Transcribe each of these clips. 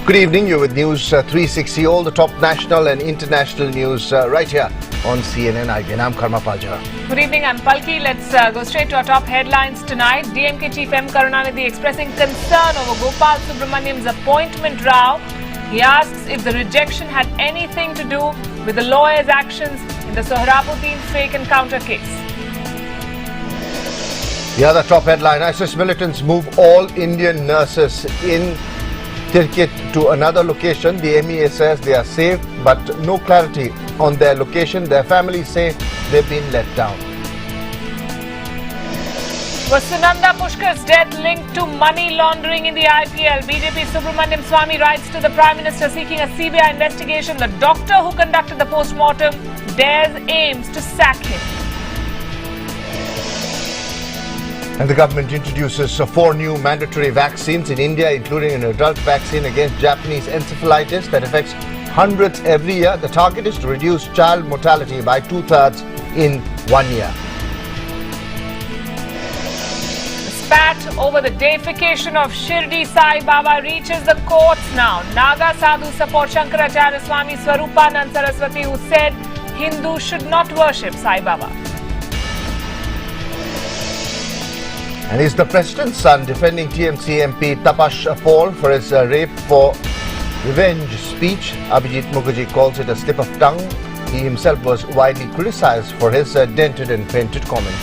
Good evening, you're with News 360, all the top national and international news right here on CNN IBN. I'm Karma Palja. Good evening, I'm Palki. Let's go straight to our top headlines tonight. DMK Chief M. Karunanidhi expressing concern over Gopal Subramaniam's appointment row. He asks if the rejection had anything to do with the lawyer's actions in the Sohrabuddin fake encounter case. The other top headline, ISIS militants move all Indian nurses in Tirkit to another location. The MEA says they are safe, but no clarity on their location. Their families say they've been let down. Was Sunanda Pushkar's death linked to money laundering in the IPL? BJP Subramaniam Swamy writes to the Prime Minister seeking a CBI investigation. The doctor who conducted the post-mortem aims to sack him. And the government introduces 4 new mandatory vaccines in India, including an adult vaccine against Japanese encephalitis that affects hundreds every year. The target is to reduce child mortality by 2/3 in 1 year. The spat over the deification of Shirdi Sai Baba reaches the courts now. Naga Sadhu support Shankaracharya Swami Swarupanand Saraswati, who said Hindus should not worship Sai Baba. And is the president's son defending TMC MP Tapash Paul for his rape for revenge speech? Abhijit Mukherjee calls it a slip of tongue. He himself was widely criticized for his dented and painted comment.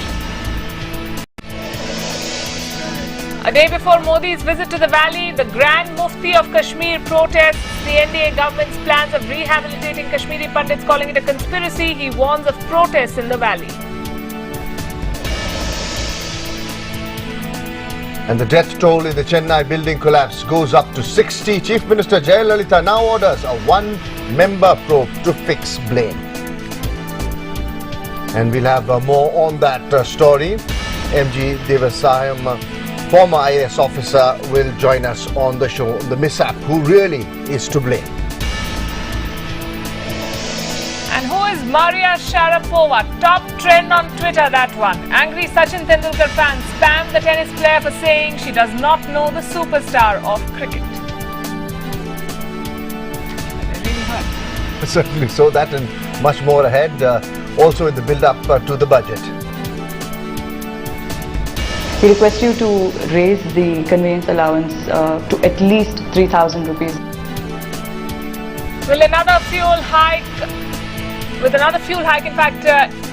A day before Modi's visit to the valley, the Grand Mufti of Kashmir protests the NDA government's plans of rehabilitating Kashmiri Pandits, calling it a conspiracy. He warns of protests in the valley. And the death toll in the Chennai building collapse goes up to 60. Chief Minister Jayalalitha now orders a 1-member probe to fix blame. And we'll have more on that story. MG Devasayam, former IAS officer, will join us on the show. The mishap, who really is to blame. And who is Maria Sharapova? Top trend on Twitter, that one. Angry Sachin Tendulkar fans spam the tennis player for saying she does not know the superstar of cricket. They really hurt. Certainly so. That and much more ahead, also in the build-up to the budget. We request you to raise the conveyance allowance to at least 3,000 rupees. Will another fuel hike? With another fuel hike, in fact,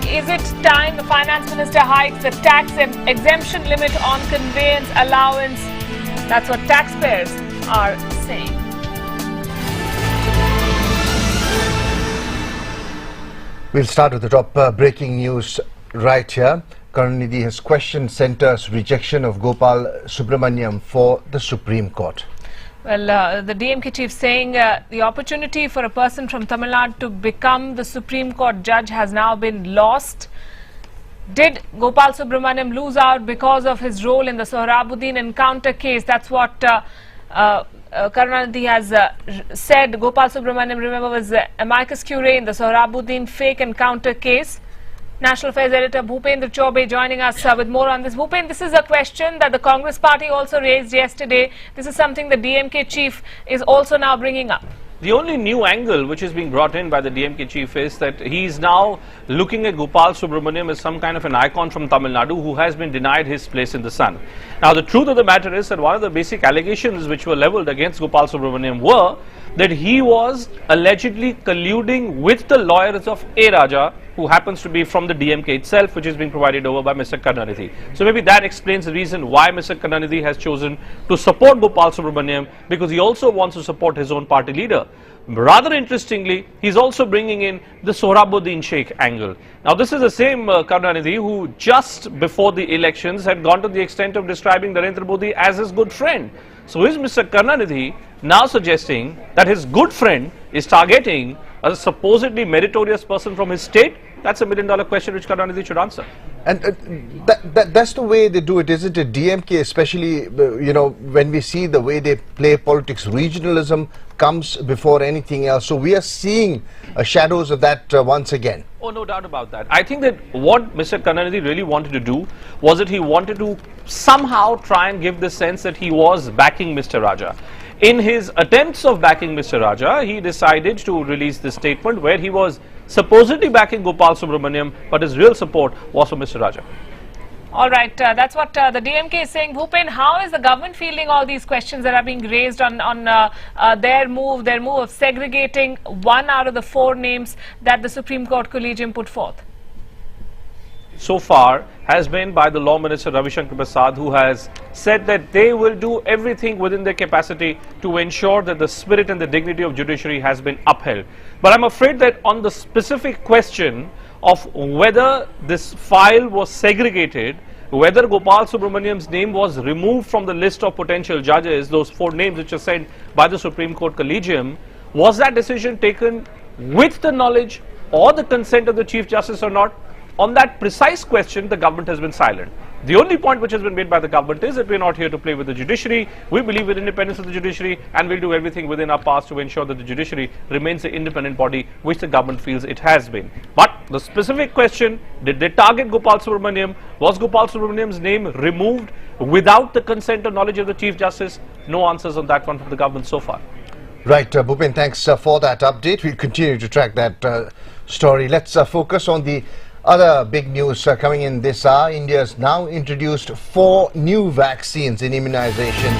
is it time the finance minister hikes the tax exemption limit on conveyance allowance? That's what taxpayers are saying. We'll start with the top breaking news right here. Karunanidhi has questioned Centre's rejection of Gopal Subramaniam for the Supreme Court. Well, the DMK chief saying the opportunity for a person from Tamil Nadu to become the Supreme Court judge has now been lost. Did Gopal Subramaniam lose out because of his role in the Sohrabuddin encounter case? That's what Karunanidhi has said. Gopal Subramaniam, remember, was amicus curiae in the Sohrabuddin fake encounter case. National Affairs Editor Bhupendra Chaubey joining us with more on this. Bhupendra, this is a question that the Congress party also raised yesterday. This is something the DMK chief is also now bringing up. The only new angle which is being brought in by the DMK chief is that he is now looking at Gopal Subramaniam as some kind of an icon from Tamil Nadu who has been denied his place in the sun. Now, the truth of the matter is that one of the basic allegations which were leveled against Gopal Subramaniam were that he was allegedly colluding with the lawyers of A. Raja, who happens to be from the DMK itself, which is being provided over by Mr. Karunanidhi. So maybe that explains the reason why Mr. Karunanidhi has chosen to support Gopal Subramaniam, because he also wants to support his own party leader. Rather interestingly, he's also bringing in the Sohrabuddin Sheikh angle. Now, this is the same Karunanidhi who just before the elections had gone to the extent of describing Narendra Modi as his good friend. So is Mr. Karunanidhi now suggesting that his good friend is targeting a supposedly meritorious person from his state? That's a $1 million question which Karunanidhi should answer. And that's the way they do it, isn't it? DMK, especially, you know, when we see the way they play politics, regionalism comes before anything else. So we are seeing shadows of that once again. Oh, no doubt about that. I think that what Mr. Karunanidhi really wanted to do was that he wanted to somehow try and give the sense that he was backing Mr. Raja. in his attempts of backing Mr. Raja, he decided to release this statement where he was supposedly backing Gopal Subramaniam, but his real support was for Mr. Raja. All right, that's what the DMK is saying. Bhupen, how is the government fielding all these questions that are being raised on their move of segregating one out of the 4 names that the Supreme Court Collegium put forth? So far has been by the Law Minister Ravi Shankar Prasad, who has said that they will do everything within their capacity to ensure that the spirit and the dignity of judiciary has been upheld. But I'm afraid that on the specific question of whether this file was segregated, whether Gopal Subramaniam's name was removed from the list of potential judges, those 4 names which are sent by the Supreme Court Collegium, was that decision taken with the knowledge or the consent of the Chief Justice or not? On that precise question, the government has been silent. The only point which has been made by the government is that we're not here to play with the judiciary. We believe in independence of the judiciary, and we'll do everything within our powers to ensure that the judiciary remains the independent body which the government feels it has been. But the specific question, did they target Gopal Subramaniam? Was Gopal Subramaniam's name removed without the consent or knowledge of the Chief Justice? No answers on that one from the government so far. Right, Bhupen, thanks for that update. We'll continue to track that story. Let's focus on the other big news coming in this hour. India has now introduced 4 new vaccines in immunization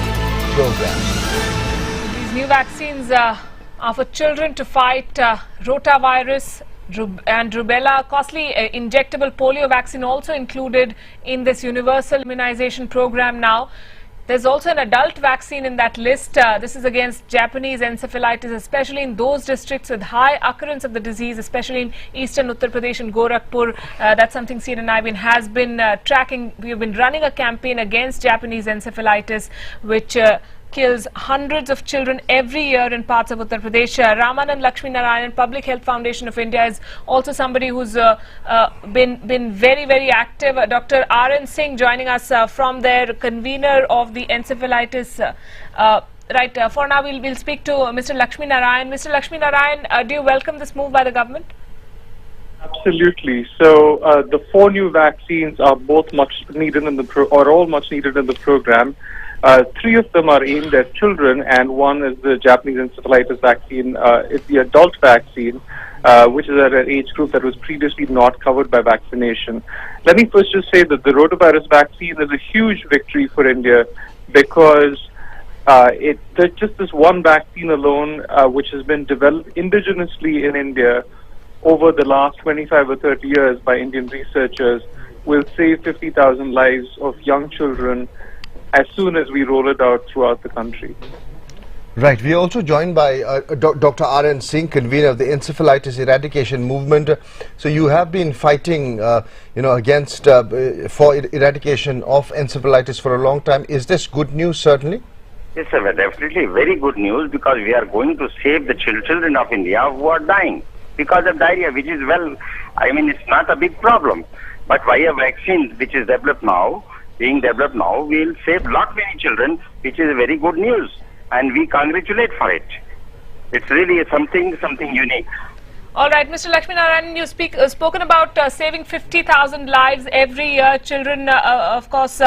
programs. These new vaccines are for children to fight rotavirus and rubella. Costly injectable polio vaccine also included in this universal immunization program now. There's also an adult vaccine in that list. This is against Japanese encephalitis, especially in those districts with high occurrence of the disease, especially in eastern Uttar Pradesh and Gorakhpur. That's something CNN has been tracking. We've been running a campaign against Japanese encephalitis, which kills hundreds of children every year in parts of Uttar Pradesh. Ramanand Lakshmi Narayan, Public Health Foundation of India, is also somebody who's been very, very active. Dr. R.N. Singh joining us from their convener of the encephalitis. Right, for now we'll speak to Mr. Lakshmi Narayan. Mr. Lakshmi Narayan, do you welcome this move by the government? Absolutely. So the 4 new vaccines are both much needed in the all much needed in the program. 3 of them are aimed at children, and 1 is the Japanese encephalitis vaccine. It's the adult vaccine, which is at an age group that was previously not covered by vaccination. Let me first just say that the rotavirus vaccine is a huge victory for India, because there's just this one vaccine alone, which has been developed indigenously in India over the last 25 or 30 years by Indian researchers, will save 50,000 lives of young children as soon as we roll it out throughout the country. Right, we are also joined by Dr. R.N. Singh, convener of the Encephalitis Eradication Movement. So you have been fighting, against for eradication of encephalitis for a long time. Is this good news? Certainly. Yes, sir, definitely very good news, because we are going to save the children of India who are dying because of diarrhea, which is, it's not a big problem. But via vaccines, which is being developed now, we'll save many children, which is very good news, and we congratulate for it. It's really something unique. All right, Mr. Lakshmi Narayan, you spoken about saving 50,000 lives every year, children, of course,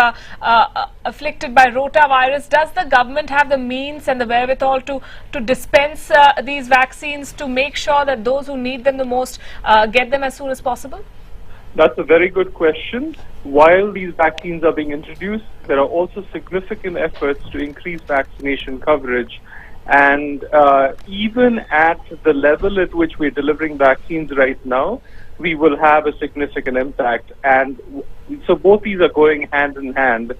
afflicted by rotavirus. Does the government have the means and the wherewithal to dispense these vaccines, to make sure that those who need them the most get them as soon as possible? That's a very good question. While these vaccines are being introduced, there are also significant efforts to increase vaccination coverage. And even at the level at which we're delivering vaccines right now, we will have a significant impact. And so both these are going hand in hand.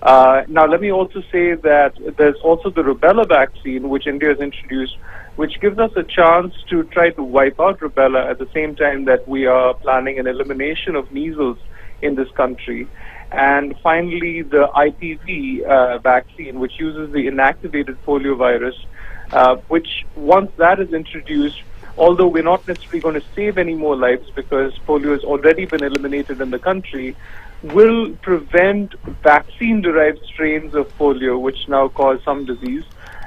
Now, let me also say that there's also the rubella vaccine, which India has introduced, which gives us a chance to try to wipe out rubella at the same time that we are planning an elimination of measles in this country. And finally, the IPV vaccine, which uses the inactivated polio virus, which once that is introduced, although we're not necessarily going to save any more lives because polio has already been eliminated in the country, will prevent vaccine-derived strains of polio, which now cause some disease.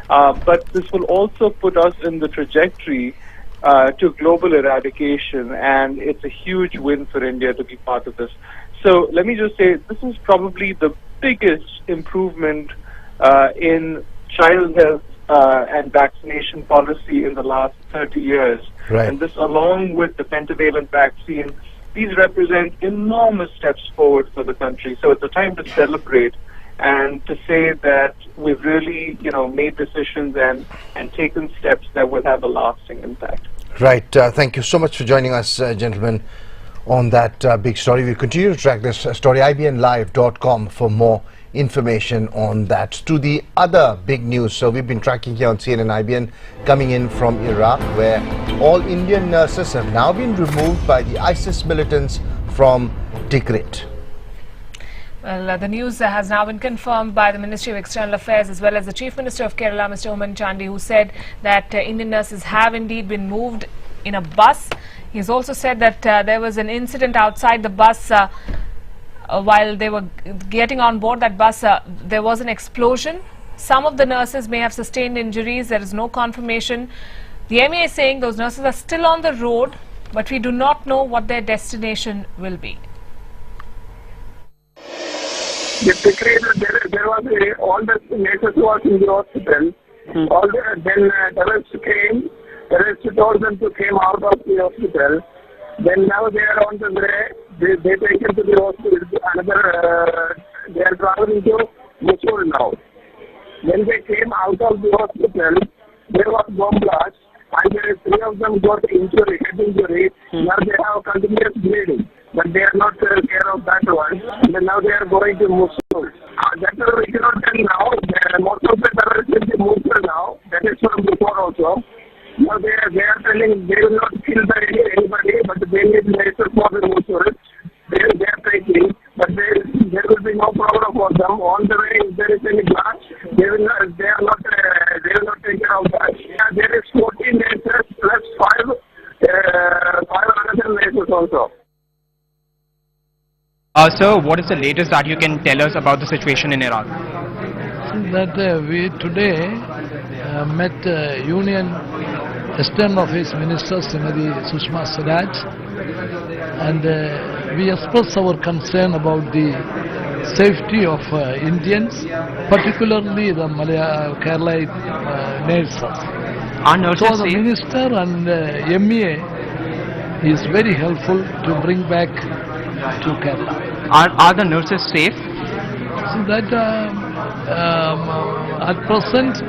But this will also put us in the trajectory to global eradication, and it's a huge win for India to be part of this. So let me just say, this is probably the biggest improvement in child health and vaccination policy in the last 30 years. Right. And this, along with the pentavalent vaccine, these represent enormous steps forward for the country. So it's a time to celebrate and to say that we've really, made decisions and taken steps that will have a lasting impact. Right. Thank you so much for joining us, gentlemen, on that big story. We'll continue to track this story. IBNlive.com for more information on that. To the other big news. So we've been tracking here on CNN IBN, coming in from Iraq, where all Indian nurses have now been removed by the ISIS militants from Tikrit. Well, the news has now been confirmed by the Ministry of External Affairs as well as the Chief Minister of Kerala, Mr. Oommen Chandy, who said that Indian nurses have indeed been moved in a bus. He's also said that there was an incident outside the bus while they were getting on board that bus. There was an explosion. Some of the nurses may have sustained injuries. There is no confirmation. The MEA is saying those nurses are still on the road, but we do not know what their destination will be. There was all the nurses who was in the hospital. Then terrorists came. Terrorists told them to come out of the hospital. Then now they are on the way. They taken to the hospital. They are traveling to Mosul now. When they came out of the hospital, there was bomb blast, and 3 of them got injury, head injury. Now they have continuous bleeding. But they are not care of that one. And now they are going to Mosul. That we cannot tell now. Most of the terrorists will be Mosul now. That is from before also. Now they are telling they will not kill anybody, but they need nurses for the Mosul. They are taking, but there will be no problem for them. On the way, if there is any blast, they will not take care of that. There is 14 nurses plus 5 another nurses also. Sir, what is the latest that you can tell us about the situation in Iraq? That we today met Union External Affairs Minister Srimati Sushma Swaraj, and we expressed our concern about the safety of Indians, particularly the Kerala nurses. Are nurses So the safe? Minister and MEA is very helpful to bring back to Kerala. Are the nurses safe? So that at present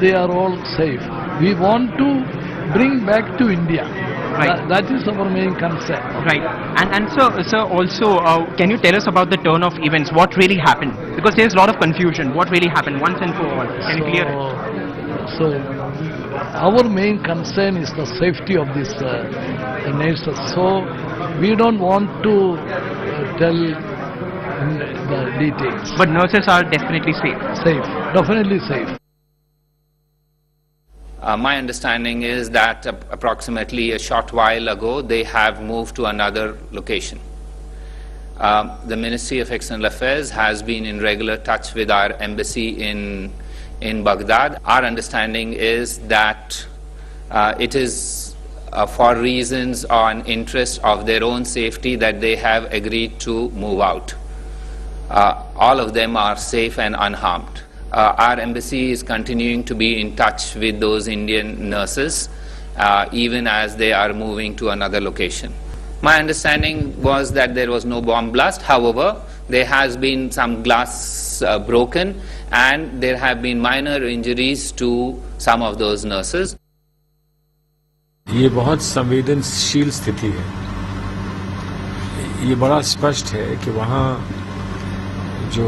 they are all safe. We want to bring back to India. Right. That is our main concern. Right. And sir, also, can you tell us about the turn of events? What really happened? Because there's a lot of confusion. What really happened once and for all? Can you clear it? So our main concern is the safety of these nurses. So we don't want to tell the details. But nurses are definitely safe. Safe, definitely safe. My understanding is that approximately a short while ago they have moved to another location. The Ministry of External Affairs has been in regular touch with our embassy in Baghdad. Our understanding is that it is for reasons on interest of their own safety that they have agreed to move out. All of them are safe and unharmed. Our embassy is continuing to be in touch with those Indian nurses even as they are moving to another location. My understanding was that there was no bomb blast. However, there has been some glass broken and there have been minor injuries to some of those nurses. ये बहुत संवेदनशील स्थिति है। ये बड़ा स्पष्ट है कि वहाँ जो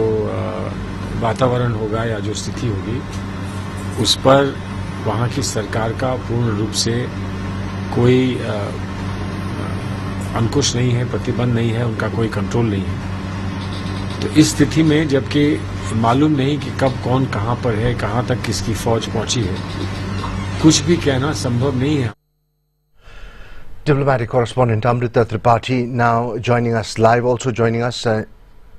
वातावरण होगा या जो स्थिति होगी उस पर वहाँ की सरकार का पूर्ण रूप से कोई अंकुश नहीं है, प्रतिबंध नहीं है, उनका कोई कंट्रोल नहीं है। तो इस स्थिति में जबकि मालूम नहीं कि कब कौन कहाँ पर है, कहाँ तक किसकी फौज पहुंची है, कुछ भी कहना संभव नहीं है। Diplomatic correspondent Amrita Tripathi now joining us live. Also joining us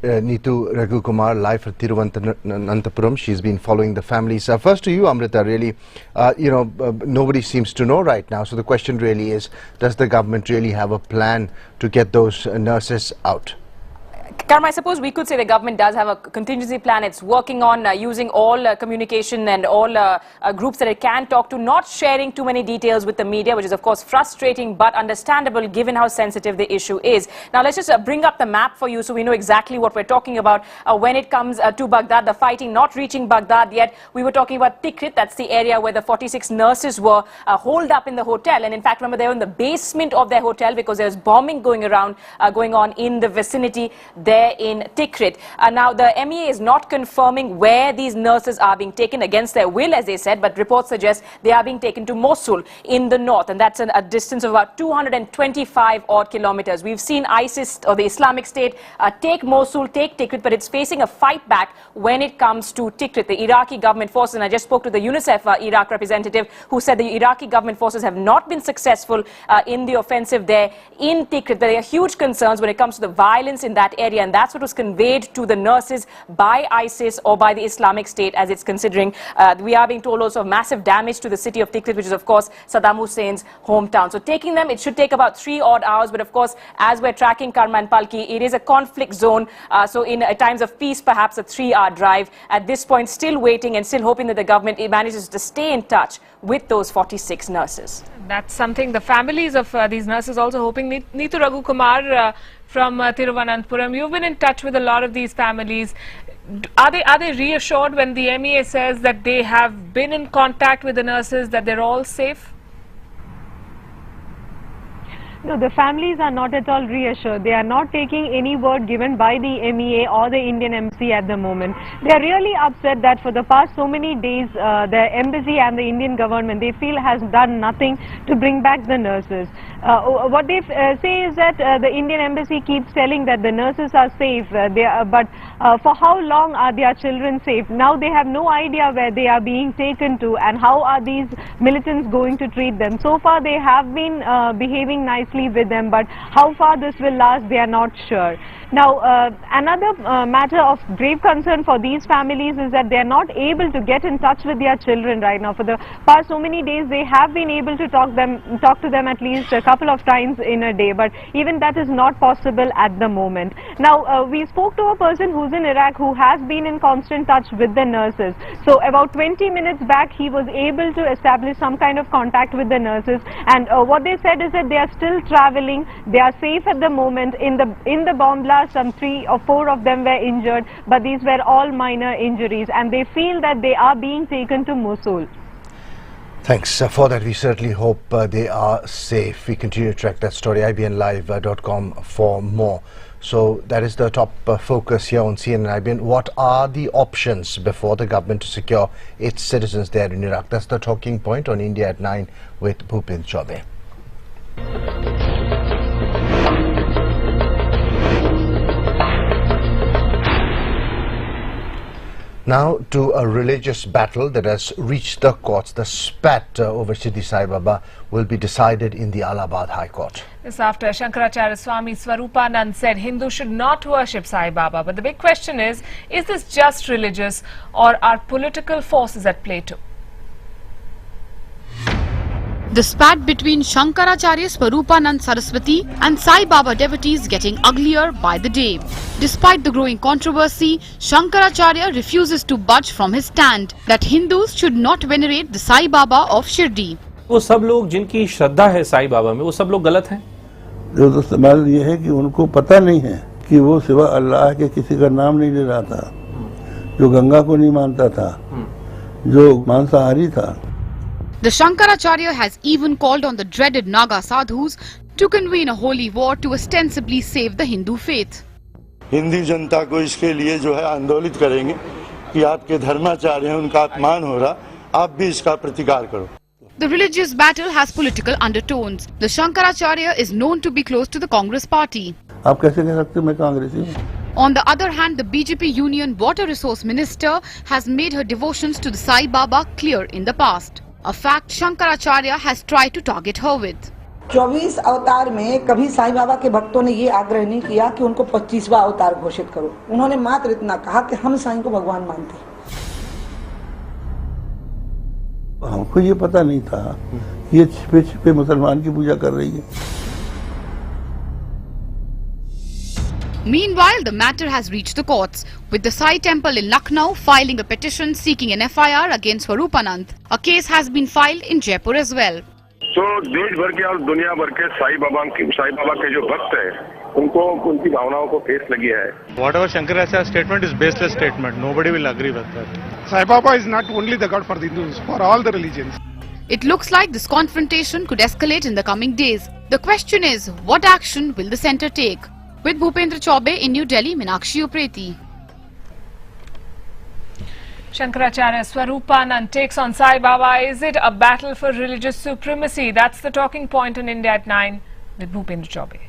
Neetu Raghukumar live from Thiruvananthapuram. She's been following the families. First to you, Amrita, really, nobody seems to know right now. So the question really is, does the government really have a plan to get those nurses out? Karma, I suppose we could say the government does have a contingency plan. It's working on using all communication and all groups that it can talk to, not sharing too many details with the media, which is of course frustrating but understandable given how sensitive the issue is. Now let's just bring up the map for you so we know exactly what we're talking about when it comes to Baghdad. The fighting not reaching Baghdad yet. We were talking about Tikrit. That's the area where the 46 nurses were holed up in the hotel. And in fact, remember, they were in the basement of their hotel because there was bombing going on in the vicinity there in Tikrit. Now, the MEA is not confirming where these nurses are being taken against their will, as they said, but reports suggest they are being taken to Mosul in the north, and that's a distance of about 225 odd kilometers. We've seen ISIS, or the Islamic State, take Mosul, take Tikrit, but it's facing a fight back when it comes to Tikrit. The Iraqi government forces, and I just spoke to the UNICEF Iraq representative who said the Iraqi government forces have not been successful in the offensive there in Tikrit. There are huge concerns when it comes to the violence in that area, and that's what was conveyed to the nurses by ISIS or by the Islamic State as it's considering. We are being told also of massive damage to the city of Tikrit, which is of course Saddam Hussein's hometown. So taking them, it should take about 3 odd hours, but of course as we're tracking Karma and Palki, it is a conflict zone. So in times of peace, perhaps a 3-hour drive. At this point, still waiting and still hoping that the government manages to stay in touch with those 46 nurses. That's something the families of these nurses also hoping. Neetu Raghu Kumar from Thiruvananthapuram, you've been in touch with a lot of these families. Are they reassured when the MEA says that they have been in contact with the nurses, that they're all safe? No, the families are not at all reassured. They are not taking any word given by the MEA or the Indian embassy at the moment. They are really upset that for the past so many days, the embassy and the Indian government, they feel, has done nothing to bring back the nurses. What they say is that the Indian embassy keeps telling that the nurses are safe, but for how long are their children safe? Now they have no idea where they are being taken to and how are these militants going to treat them. So far they have been behaving nicely with them, but how far this will last, they are not sure. Now, another matter of grave concern for these families is that they are not able to get in touch with their children right now. For the past so many days, they have been able to talk to them at least a couple of times in a day, but even that is not possible at the moment. Now, we spoke to a person who's in Iraq who has been in constant touch with the nurses. So about 20 minutes back, he was able to establish some kind of contact with the nurses, and what they said is that they are still traveling. They are safe at the moment. In the bomb blast, some 3 or 4 of them were injured, but these were all minor injuries, and they feel that they are being taken to Mosul. Thanks for that. We certainly hope they are safe. We continue to track that story, IBNlive.com for more. So that is the top focus here on CNN IBN. What are the options before the government to secure its citizens there in Iraq? That's the talking point on India at 9 with Bhupendra Chaubey. Now to a religious battle that has reached the courts. The spat over Shirdi Sai Baba will be decided in the Allahabad High Court. This after Shankaracharya Swami Swarupanand said Hindus should not worship Sai Baba. But the big question is this just religious or are political forces at play too? The spat between Shankaracharya Swarupanand Saraswati and Sai Baba devotees getting uglier by the day. Despite the growing controversy, Shankaracharya refuses to budge from his stand that Hindus should not venerate the Sai Baba of Shirdi. वो सब लोग जिनकी श्रद्धा है साई बाबा में, वो सब लोग गलत हैं। जो सवाल ये है कि उनको पता नहीं है कि वो सिवा अल्लाह के किसी का नाम नहीं ले रहा था, जो गंगा को नहीं मानता था, जो मांसाहारी था। The Shankaracharya has even called on the dreaded Naga sadhus to convene a holy war to ostensibly save the Hindu faith. Hindi जनता को इसके लिए जो है आंदोलित करेंगे कि आपके धर्माचार्य हैं, उनका अपमान हो रहा, आप भी इसका प्रतिकार करो। The religious battle has political undertones. The Shankaracharya is known to be close to the Congress party. आप कैसे कह सकते हैं मैं कांग्रेसी हूँ? On the other hand, the BJP Union Water Resource Minister has made her devotions to the Sai Baba clear in the past. A fact Shankaracharya has tried to target her with. 24 अवतार में कभी साईं बाबा के भक्तों ने ये आग्रह नहीं किया कि उनको 25वां अवतार घोषित करो। उन्होंने मात्र इतना कहा कि हम साईं को भगवान मानते हैं। हमको ये पता नहीं था ये छिपे छिपे मुसलमान की पूजा कर रही है। Meanwhile, the matter has reached the courts, with the Sai Temple in Lucknow filing a petition seeking an FIR against Swarupanand. A case has been filed in Jaipur as well. तो देश भर के और दुनिया भर के साईं बाबा के जो भक्त हैं, उनको उनकी भावनाओं को ठेस लगी है. Whatever Shankaracharya statement is baseless statement. Nobody will agree with that. Sai Baba is not only the God for the Hindus, for all the religions. It looks like this confrontation could escalate in the coming days. The question is, what action will the centre take? With Bhupendra Chaube in New Delhi, Meenakshi Upreti. Shankaracharya Swarupanand takes on Sai Baba. Is it a battle for religious supremacy? That's the talking point on India at 9 with Bhupendra Chaube.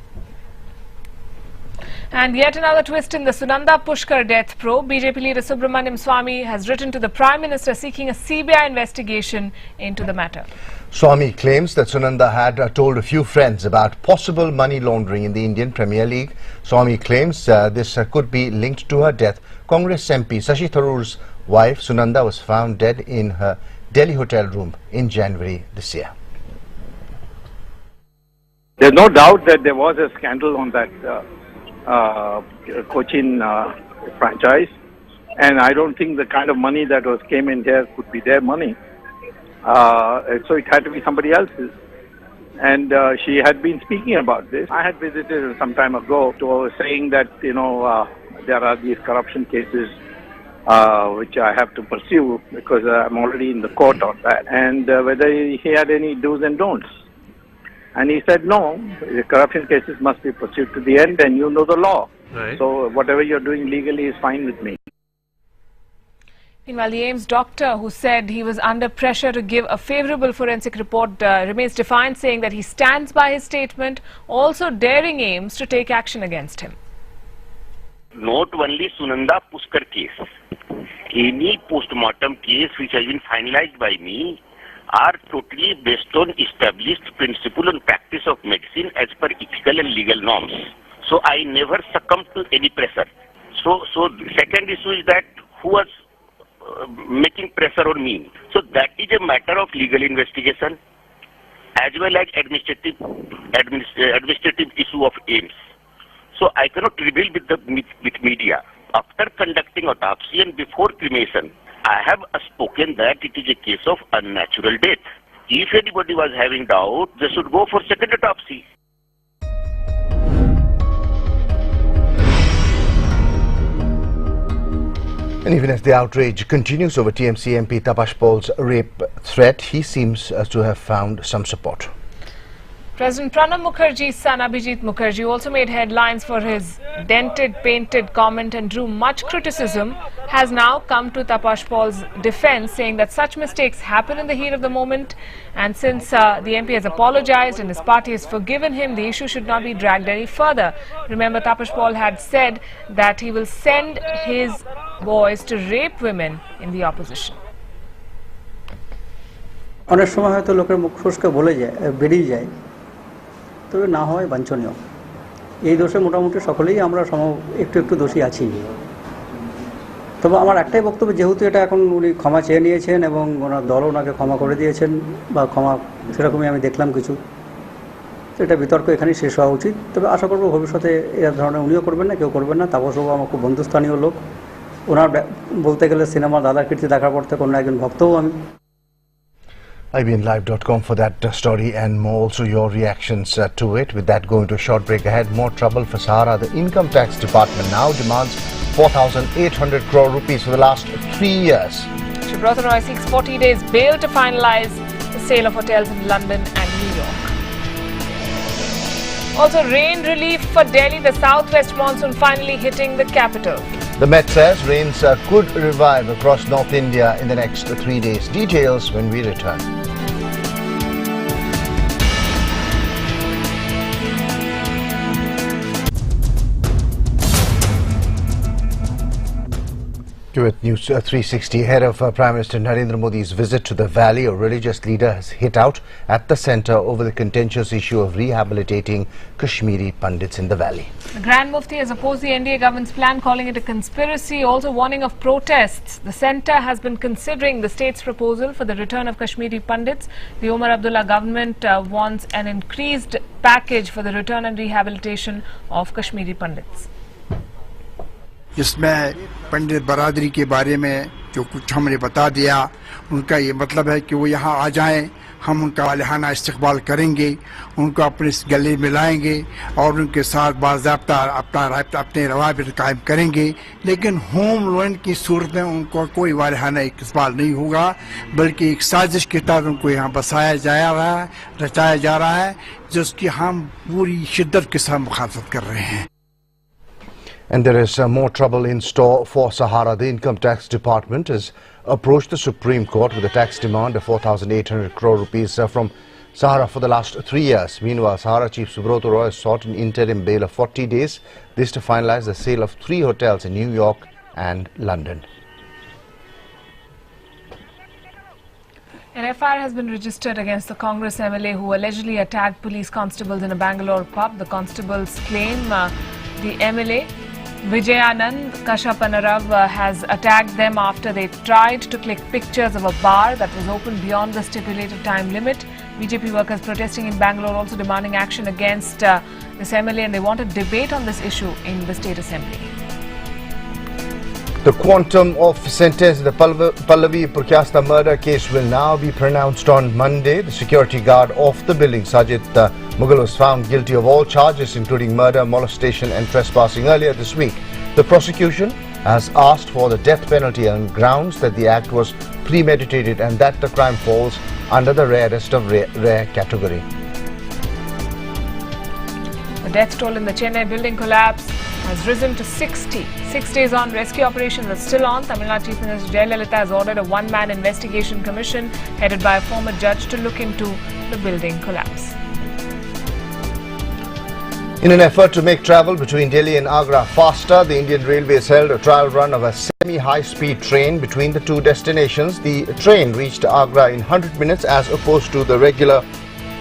And yet another twist in the Sunanda Pushkar death probe. BJP leader Subramaniam Swamy has written to the Prime Minister seeking a CBI investigation into the matter. Swamy claims that Sunanda had told a few friends about possible money laundering in the Indian Premier League. Swamy claims this could be linked to her death. Congress MP Shashi Tharoor's wife Sunanda was found dead in her Delhi hotel room in January this year. There's no doubt that there was a scandal on that Cochin franchise, and I don't think the kind of money that came in here could be their money. So it had to be somebody else's. And she had been speaking about this. I had visited her some time ago to saying that, you know, there are these corruption cases which I have to pursue because I'm already in the court on that. And whether he had any do's and don'ts. And he said, no, the corruption cases must be pursued to the end and you know the law. Right. So whatever you're doing legally is fine with me. Meanwhile, the AIIMS doctor who said he was under pressure to give a favourable forensic report remains defiant, saying that he stands by his statement, also daring AIIMS to take action against him. Not only Sunanda Pushkar case, any post-mortem case which has been finalized by me are totally based on established principle and practice of medicine as per ethical and legal norms. So I never succumb to any pressure. So the second issue is that who was making pressure on me. So that is a matter of legal investigation as well as administrative issue of AIIMS. So I cannot reveal with media. After conducting autopsy and before cremation, I have spoken that it is a case of unnatural death. If anybody was having doubt, they should go for second autopsy. And even as the outrage continues over TMC MP Tapash Paul's rape threat, he seems to have found some support. President Pranab Mukherjee's son Abhijit Mukherjee also made headlines for his dented, painted comment and drew much criticism. Has now come to Tapash Paul's defense, saying that such mistakes happen in the heat of the moment, and since the MP has apologized and his party has forgiven him, the issue should not be dragged any further. Remember, Tapash Paul had said that he will send his boys to rape women in the opposition. অনেক সময় হয়তো লোকের মুখ ফসকে বলে যায় বেরিয়ে যায়, তবে না হয় বাঞ্ছনীয়। এই দোষে মোটামুটি সকলেই আমরা একটু একটু দোষী আছি। তবে আমার একটাই বক্তব্য, যেহেতু এটা এখন উনি ক্ষমা চেয়ে নিয়েছেন এবং ওনার দল ওনাকে ক্ষমা করে দিয়েছেন বা ক্ষমা সেরকমই আমি দেখলাম কিছু, তো এটা বিতর্ক এখানেই শেষ হওয়া উচিত। তবে আশা করব ভবিষ্যতে এই ধরনের উনিও করবেন না, কেউ করবেন না। তাপসবাবু আমার খুব বন্ধুস্থানীয় লোক, ওনার বলতে গেলে সিনেমা দাদার কীর্তি দেখার পর থেকে অন্য একজন ভক্তও আমি। IBNlive.com for that story and more, also your reactions to it. With that, going to a short break ahead. More trouble for Sahara. The Income Tax Department now demands 4,800 crore rupees for the last 3 years. Subrata Roy seeks 40 days bail to finalize the sale of hotels in London and New York. Also, rain relief for Delhi. The southwest monsoon finally hitting the capital. The Met says rains could revive across North India in the next 3 days. Details when we return. With News 360, ahead of Prime Minister Narendra Modi's visit to the valley, a religious leader has hit out at the centre over the contentious issue of rehabilitating Kashmiri Pandits in the valley. The Grand Mufti has opposed the NDA government's plan, calling it a conspiracy, also warning of protests. The centre has been considering the state's proposal for the return of Kashmiri Pandits. The Omar Abdullah government wants an increased package for the return and rehabilitation of Kashmiri Pandits. जिसमें पंडित बरादरी के बारे में जो कुछ हमने बता दिया, उनका ये मतलब है कि वो यहाँ आ जाएं, हम उनका वालिहाना इस्तकबाल करेंगे, उनको अपने गले मिलाएंगे और उनके साथ बाज़ाब्ता अपने रवाबित कायम करेंगे। लेकिन होम लोन की सूरत में उनको कोई वालिहाना इस्तकबाल नहीं होगा, बल्कि एक साजिश के तहत उनको यहाँ बसाया जा रहा है, रचाया जा रहा है, जिसकी हम पूरी शिद्दत के साथ मुखालफत कर रहे हैं। And there is more trouble in store for Sahara. The Income Tax Department has approached the Supreme Court with a tax demand of 4,800 crore rupees from Sahara for the last 3 years. Meanwhile, Sahara Chief Subroto Roy has sought an interim bail of 40 days. This to finalize the sale of 3 hotels in New York and London. An FIR has been registered against the Congress MLA who allegedly attacked police constables in a Bangalore pub. The constables claim the MLA Vijayanand Kashapanarav has attacked them after they tried to click pictures of a bar that was open beyond the stipulated time limit. BJP workers protesting in Bangalore also demanding action against this MLA, and they want a debate on this issue in the State Assembly. The quantum of sentence in the Pallavi Purkyasta murder case will now be pronounced on Monday. The security guard of the building, Sajid Mughal, was found guilty of all charges including murder, molestation and trespassing earlier this week. The prosecution has asked for the death penalty on grounds that the act was premeditated and that the crime falls under the rarest of rare category. The death toll in the Chennai building collapse has risen to 60. 6 days on, rescue operations are still on. Tamil Nadu Chief Minister Jayalalitha has ordered a one-man investigation commission headed by a former judge to look into the building collapse. In an effort to make travel between Delhi and Agra faster, the Indian Railways held a trial run of a semi-high-speed train between the two destinations. The train reached Agra in 100 minutes as opposed to the regular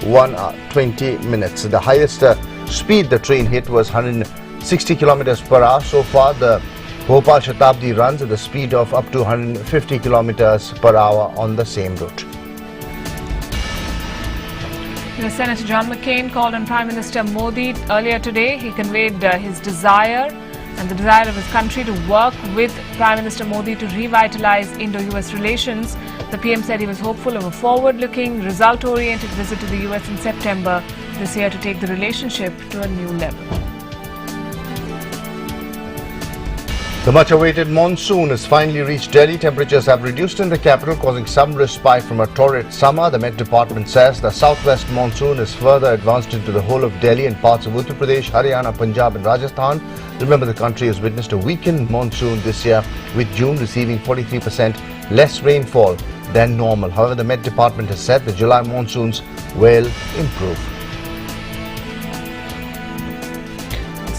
1 hour 20 minutes. The highest speed the train hit was 160 kilometers per hour. So far, the Bhopal Shatabdi runs at the speed of up to 150 kilometers per hour on the same route. US Senator John McCain called on Prime Minister Modi earlier today. He conveyed his desire and the desire of his country to work with Prime Minister Modi to revitalize Indo-US relations. The PM said he was hopeful of a forward-looking, result-oriented visit to the US in September this year to take the relationship to a new level. The much-awaited monsoon has finally reached Delhi. Temperatures have reduced in the capital, causing some respite from a torrid summer. The Met Department says the southwest monsoon has further advanced into the whole of Delhi and parts of Uttar Pradesh, Haryana, Punjab and Rajasthan. Remember, the country has witnessed a weakened monsoon this year, with June receiving 43% less rainfall than normal. However, the Met Department has said the July monsoons will improve.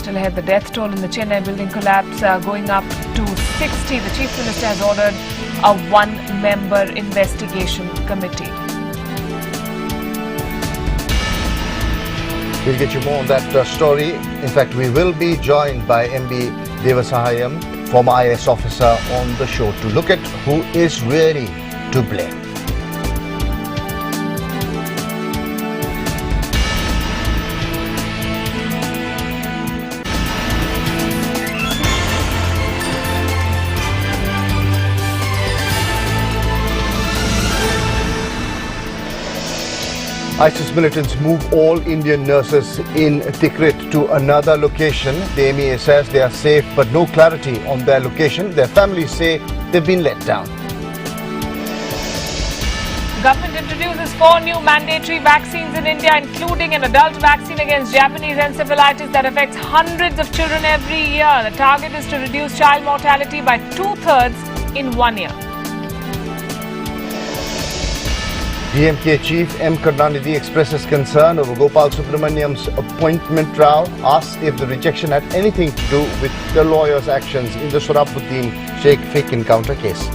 Still ahead, the death toll in the Chennai building collapse going up to 60. The Chief Minister has ordered a one-member investigation committee. We'll get you more on that story. In fact, we will be joined by MB Devasahayam, former IS officer, on the show to look at who is really to blame. ISIS militants move all Indian nurses in Tikrit to another location. The MEA says they are safe, but no clarity on their location. Their families say they've been let down. The government introduces 4 new mandatory vaccines in India, including an adult vaccine against Japanese encephalitis that affects hundreds of children every year. The target is to reduce child mortality by 2/3 in 1 year. DMK Chief M. Karunanidhi expresses concern over Gopal Subramaniam's appointment row, asks if the rejection had anything to do with the lawyer's actions in the Sohrabuddin Sheikh fake encounter case.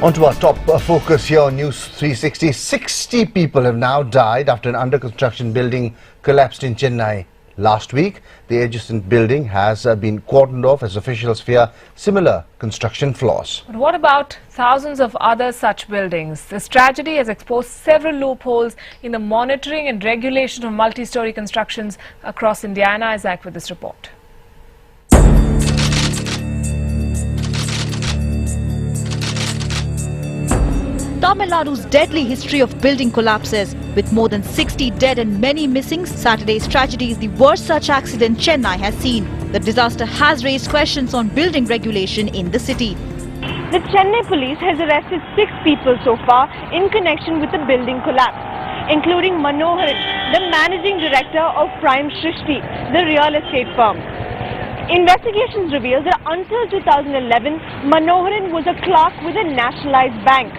On to our top focus here on News 360. 60 people have now died after an under-construction building collapsed in Chennai. Last week, the adjacent building has been cordoned off as officials fear similar construction flaws. But what about thousands of other such buildings? This tragedy has exposed several loopholes in the monitoring and regulation of multi-story constructions across India. Anna Isaac with this report. Tamil Nadu's deadly history of building collapses. With more than 60 dead and many missing, Saturday's tragedy is the worst such accident Chennai has seen. The disaster has raised questions on building regulation in the city. The Chennai police has arrested 6 people so far in connection with the building collapse, including Manoharan, the managing director of Prime Shrishti, the real estate firm. Investigations reveal that until 2011, Manoharan was a clerk with a nationalized bank.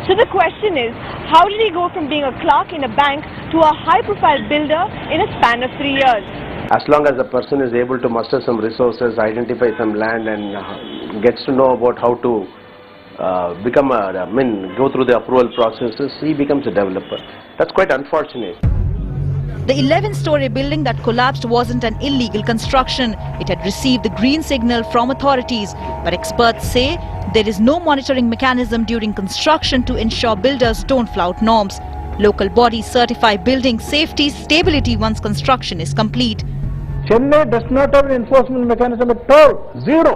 So the question is, how did he go from being a clerk in a bank to a high-profile builder in a span of 3 years? As long as the person is able to muster some resources, identify some land and gets to know about how to go through the approval processes, he becomes a developer. That's quite unfortunate. The 11-story building that collapsed wasn't an illegal construction. It had received the green signal from authorities. But experts say there is no monitoring mechanism during construction to ensure builders don't flout norms. Local bodies certify building safety, stability once construction is complete. Chennai does not have an enforcement mechanism at all. Zero.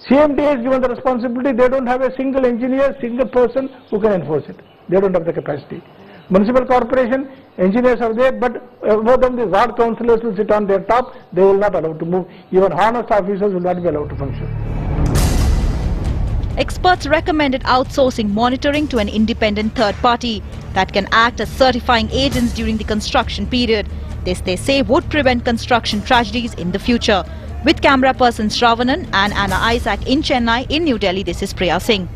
CMD is given the responsibility. They don't have a single engineer, single person who can enforce it. They don't have the capacity. Municipal corporation, engineers are there, but above them the ward councillors will sit on their top. They will not allow to move. Even honest officers will not be allowed to function. Experts recommended outsourcing monitoring to an independent third party that can act as certifying agents during the construction period. This, they say, would prevent construction tragedies in the future. With camera person Shravanan and Anna Isaac in Chennai, in New Delhi, this is Priya Singh.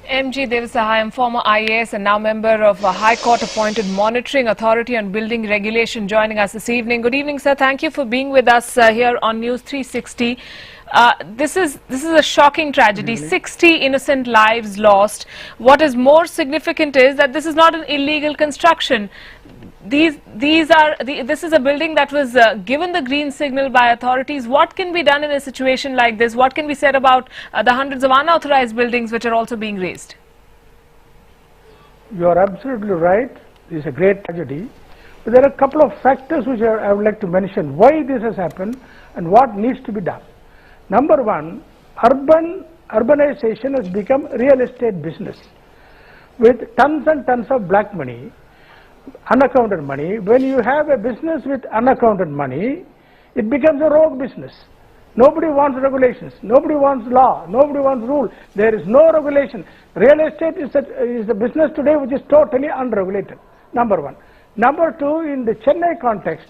MG Devasahayam, former IAS and now member of a High Court appointed Monitoring Authority on Building Regulation, joining us this evening. Good evening, sir. Thank you for being with us here on News 360. This is a shocking tragedy. 60 innocent lives lost. What is more significant is that this is not an illegal construction. This is a building that was given the green signal by authorities. What can be done in a situation like this? What can be said about the hundreds of unauthorized buildings which are also being raised? You are absolutely right. This is a great tragedy. But there are a couple of factors which I would like to mention why this has happened and what needs to be done. Number one, urbanization has become real estate business with tons and tons of black money, unaccounted money. When you have a business with unaccounted money, it becomes a rogue business. Nobody wants regulations, nobody wants law, nobody wants rule. There is no regulation. Real estate is a business today which is totally unregulated, number one. Number two, in the Chennai context,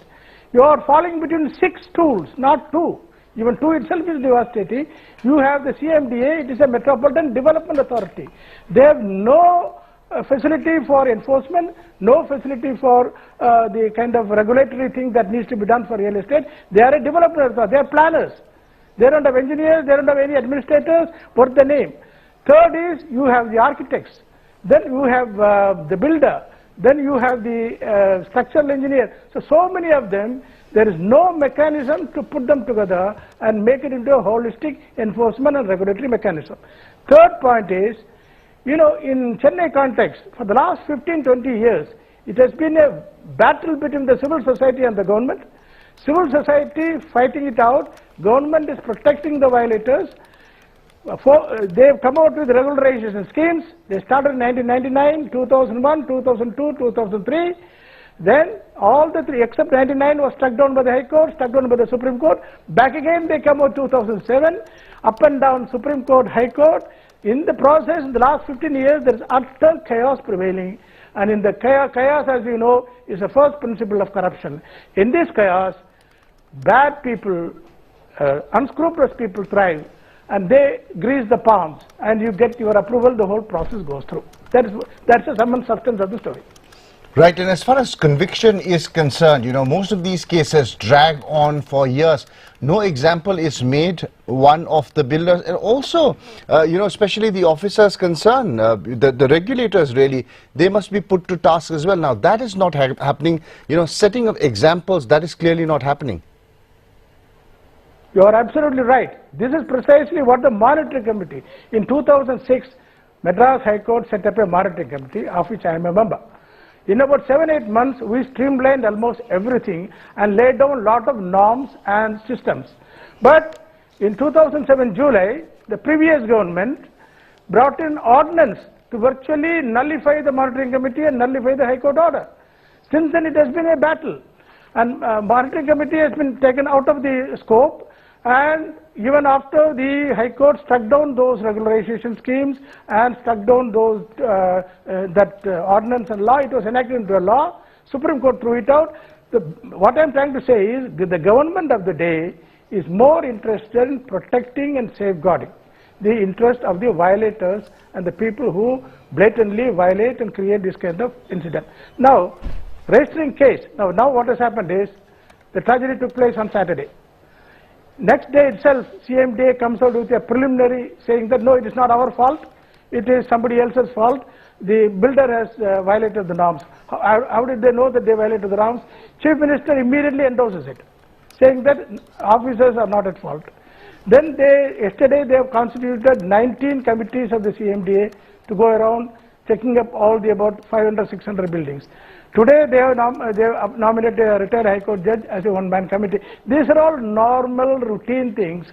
you are falling between 6 stools, not 2. Even 2 itself is devastating. You have the CMDA, it is a Metropolitan Development Authority. They have no facility for enforcement, no facility for the kind of regulatory thing that needs to be done for real estate. They are a developer, they are planners. They don't have engineers, they don't have any administrators, what's the name? Third is, you have the architects, then you have the builder, then you have the structural engineer. So many of them, there is no mechanism to put them together and make it into a holistic enforcement and regulatory mechanism. Third point is, you know, in Chennai context, for the last 15-20 years, it has been a battle between the civil society and the government. Civil society fighting it out, government is protecting the violators. They have come out with regularization schemes. They started in 1999, 2001, 2002, 2003. Then all the 3, except 99, was struck down by the High Court, struck down by the Supreme Court. Back again they come out 2007, up and down Supreme Court, High Court. In the process, in the last 15 years, there is utter chaos prevailing. And in the chaos, as we know, is the first principle of corruption. In this chaos, bad people, unscrupulous people thrive, and they grease the palms, and you get your approval, the whole process goes through. That's the sum and substance of the story. Right, and as far as conviction is concerned, you know, most of these cases drag on for years. No example is made, one of the builders, and also, you know, especially the officers concerned, the regulators really, they must be put to task as well. Now, that is not happening. You know, setting of examples, that is clearly not happening. You are absolutely right. This is precisely what the monitoring committee, in 2006, Madras High Court set up a monitoring committee, of which I am a member. In about 7-8 months, we streamlined almost everything and laid down a lot of norms and systems. But in 2007 July, the previous government brought in ordinance to virtually nullify the monitoring committee and nullify the High Court order. Since then it has been a battle, and monitoring committee has been taken out of the scope, and even after the High Court struck down those regularization schemes and struck down those ordinance and law, it was enacted into a law. Supreme Court threw it out. What I am trying to say is that the government of the day is more interested in protecting and safeguarding the interest of the violators and the people who blatantly violate and create this kind of incident. Now, registering case. Now what has happened is the tragedy took place on Saturday. Next day itself, CMDA comes out with a preliminary saying that no, it is not our fault, it is somebody else's fault. The builder has violated the norms. How did they know that they violated the norms? Chief Minister immediately endorses it, saying that officers are not at fault. Then yesterday they have constituted 19 committees of the CMDA to go around checking up all the about 500, 600 buildings. Today they have nominated a retired High Court judge as a one-man committee. These are all normal routine things.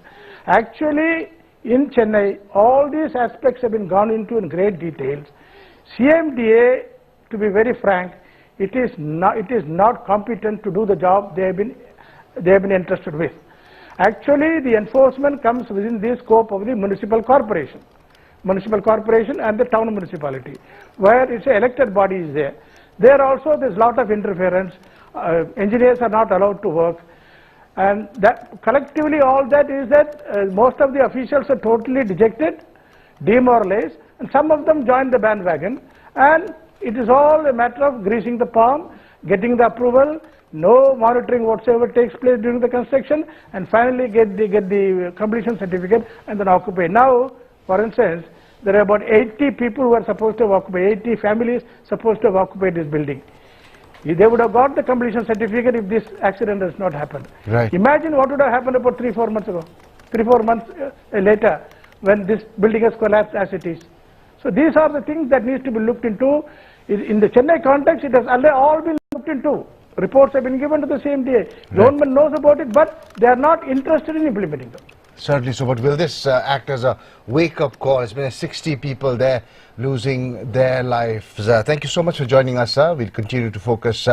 Actually, in Chennai, all these aspects have been gone into in great details. CMDA, to be very frank, it is not competent to do the job they have been entrusted with. Actually, the enforcement comes within the scope of the municipal corporation and the town municipality, where it's an elected body is there. There also there's a lot of interference. Engineers are not allowed to work, and that collectively all that is that most of the officials are totally dejected, demoralized, and some of them join the bandwagon, and it is all a matter of greasing the palm, getting the approval, no monitoring whatsoever takes place during the construction, and finally get the completion certificate and then occupy. Now, for instance, there are about 80 people who are supposed to occupy, 80 families supposed to have occupied this building. They would have got the completion certificate if this accident has not happened. Right. Imagine what would have happened about 3-4 months ago, 3-4 months later, when this building has collapsed as it is. So these are the things that needs to be looked into. In the Chennai context, it has all been looked into. Reports have been given to the CMDA. Right. Government knows about it, but they are not interested in implementing them. Certainly. So, but will this act as a wake-up call? It's been 60 people there losing their lives. Thank you so much for joining us, sir. We'll continue to focus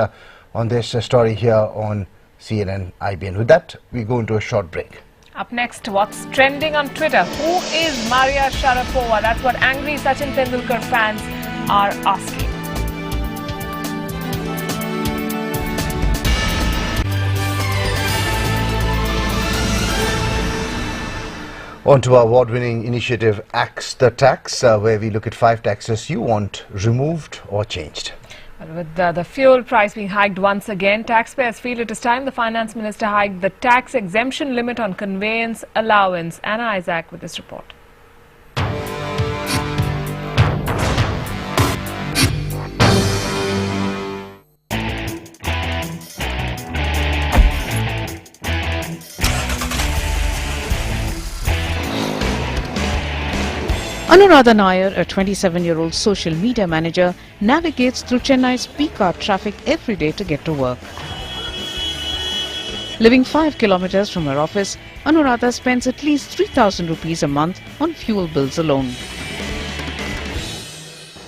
on this story here on CNN IBN. With that, we go into a short break. Up next, what's trending on Twitter? Who is Maria Sharapova? That's what angry Sachin Tendulkar fans are asking. On to our award-winning initiative, Axe the Tax, where we look at 5 taxes you want removed or changed. Well, with the fuel price being hiked once again, taxpayers feel it is time the Finance Minister hiked the tax exemption limit on conveyance allowance. Anna Isaac with this report. Anuradha Nair, a 27-year-old social media manager, navigates through Chennai's peak hour traffic every day to get to work. Living 5 kilometers from her office, Anuradha spends at least 3,000 rupees a month on fuel bills alone.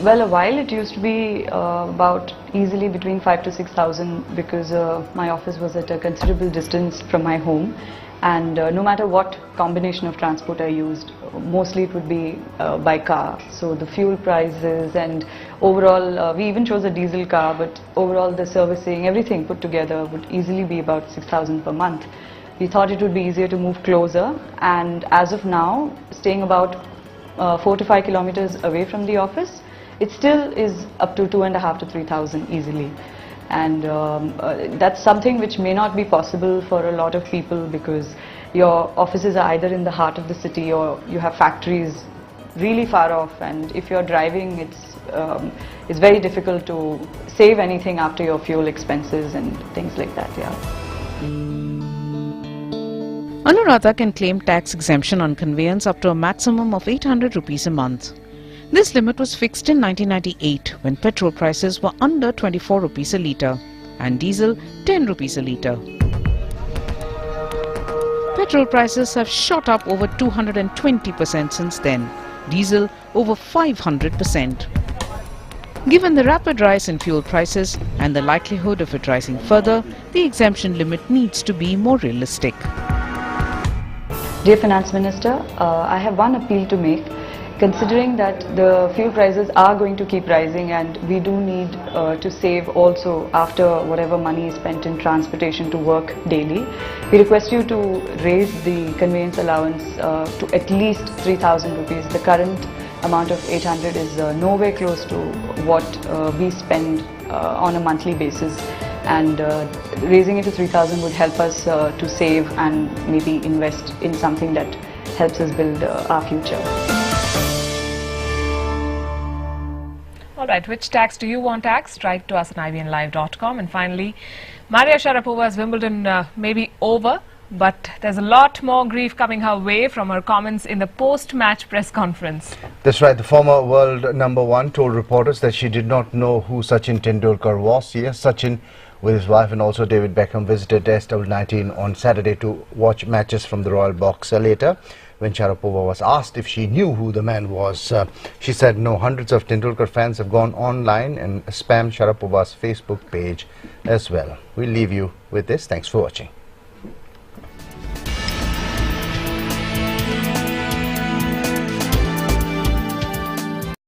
Well, a while it used to be about easily between 5,000 to 6,000 because my office was at a considerable distance from my home. And no matter what combination of transport I used, mostly it would be by car. So the fuel prices and overall, we even chose a diesel car, but overall the servicing, everything put together would easily be about 6,000 per month. We thought it would be easier to move closer, and as of now, staying about 4 to 5 kilometers away from the office, it still is up to 2,500 to 3,000 easily. And that's something which may not be possible for a lot of people because your offices are either in the heart of the city or you have factories really far off, and if you're driving, it's very difficult to save anything after your fuel expenses and things like that. Yeah. Anuradha can claim tax exemption on conveyance up to a maximum of 800 rupees a month. This limit was fixed in 1998 when petrol prices were under 24 rupees a litre and diesel 10 rupees a litre. Petrol prices have shot up over 220% since then. diesel over 500%. Given the rapid rise in fuel prices and the likelihood of it rising further, the exemption limit needs to be more realistic. Dear Finance Minister, I have one appeal to make. Considering that the fuel prices are going to keep rising and we do need to save also after whatever money is spent in transportation to work daily, we request you to raise the conveyance allowance to at least 3,000 rupees. The current amount of 800 is nowhere close to what we spend on a monthly basis, and raising it to 3,000 would help us to save and maybe invest in something that helps us build our future. Alright, which tax do you want taxed? Write to us at ivnlive.com. And finally, Maria Sharapova's Wimbledon may be over, but there's a lot more grief coming her way from her comments in the post-match press conference. That's right. The former world #1 told reporters that she did not know who Sachin Tendulkar was. Yes, Sachin with his wife and also David Beckham visited SW19 on Saturday to watch matches from the Royal Box. Later, when Sharapova was asked if she knew who the man was, she said no. Hundreds of Tendulkar fans have gone online and spammed Sharapova's Facebook page as well. We'll leave you with this. Thanks for watching.